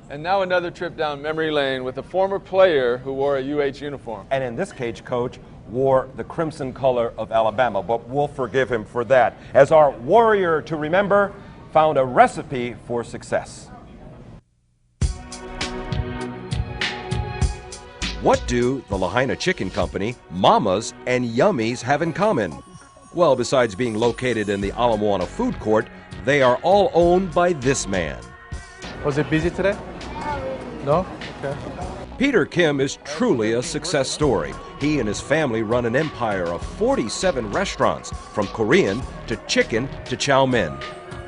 And now another trip down memory lane with a former player who wore a UH uniform. And in this case, Coach wore the crimson color of Alabama, but we'll forgive him for that, as our warrior to remember found a recipe for success. What do the Lahaina Chicken Company, Mamas, and Yummies have in common? Well, besides being located in the Ala Moana food court, they are all owned by this man. Was it busy today? No? Okay. Peter Kim is truly a success story. He and his family run an empire of 47 restaurants, from Korean to chicken to chow mein.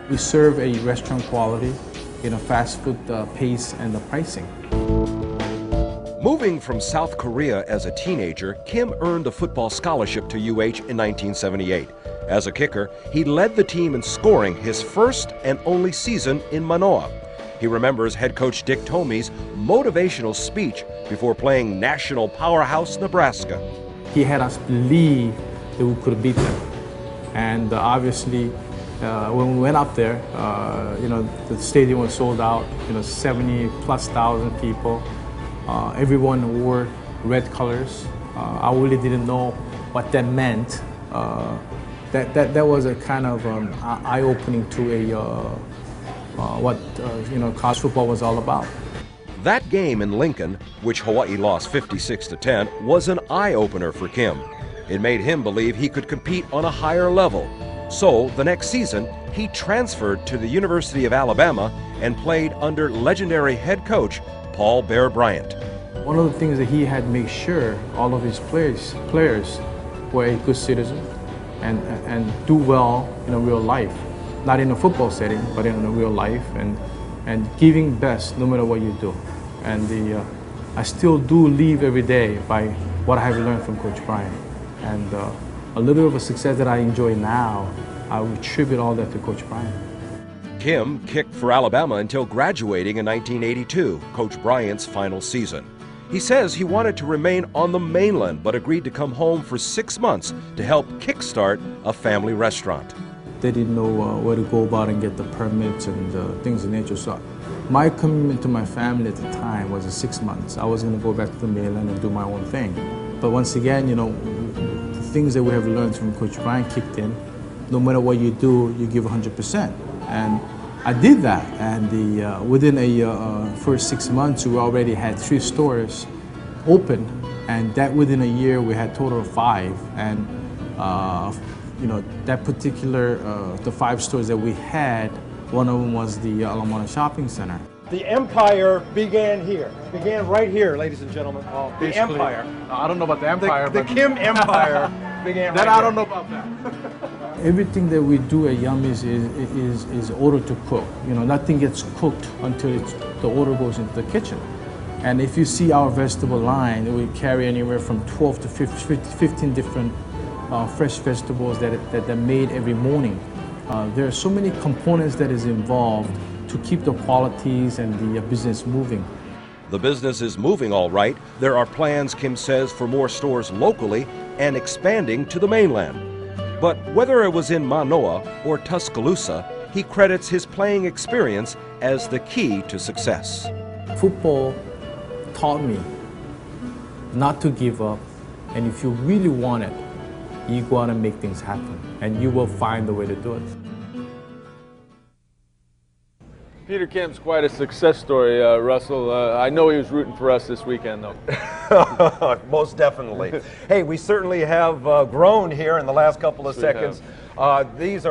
We serve a restaurant quality in a fast food pace and the pricing. Moving from South Korea as a teenager, Kim earned a football scholarship to UH in 1978. As a kicker, he led the team in scoring his first and only season in Manoa. He remembers head coach Dick Tomey's motivational speech before playing national powerhouse Nebraska. He had us believe that we could beat them. And obviously, when we went up there, the stadium was sold out, 70,000+ people. Everyone wore red colors. I really didn't know what that meant. That was a kind of eye-opening to what college football was all about. That game in Lincoln, which Hawaii lost 56-10, was an eye-opener for Kim. It made him believe he could compete on a higher level. So the next season, he transferred to the University of Alabama and played under legendary head coach Paul Bear Bryant. One of the things that he had to make sure all of his players were a good citizen and do well in real life. Not in a football setting, but in a real life, and giving best no matter what you do. And I still do live every day by what I have learned from Coach Bryant. And a little of a success that I enjoy now, I would attribute all that to Coach Bryant. Kim kicked for Alabama until graduating in 1982, Coach Bryant's final season. He says he wanted to remain on the mainland, but agreed to come home for 6 months to help kickstart a family restaurant. They didn't know where to go about and get the permits and things of nature. So my commitment to my family at the time was 6 months. I was going to go back to the mainland and do my own thing. But once again, the things that we have learned from Coach Bryant kicked in. No matter what you do, you give 100%. And I did that. And within a first 6 months, we already had 3 stores open. And that within a year, we had a total of 5. And that particular, the 5 stores that we had, one of them was the Ala Moana Shopping Center. The empire began here. Began right here, ladies and gentlemen. The empire. I don't know about the empire. The Kim Empire began right here. I don't know about that. Everything that we do at Yummies is ordered to cook. Nothing gets cooked until the order goes into the kitchen. And if you see our vegetable line, we carry anywhere from 12 to 15 different fresh vegetables that are made every morning. There are so many components that is involved to keep the qualities and the business moving. The business is moving all right. There are plans, Kim says, for more stores locally and expanding to the mainland. But whether it was in Manoa or Tuscaloosa, he credits his playing experience as the key to success. Football taught me not to give up, and if you really want it, you go out and make things happen, and you will find a way to do it. Peter Kim's quite a success story, Russell. I know he was rooting for us this weekend, though. Most definitely. Hey, we certainly have grown here in the last couple of seconds. These are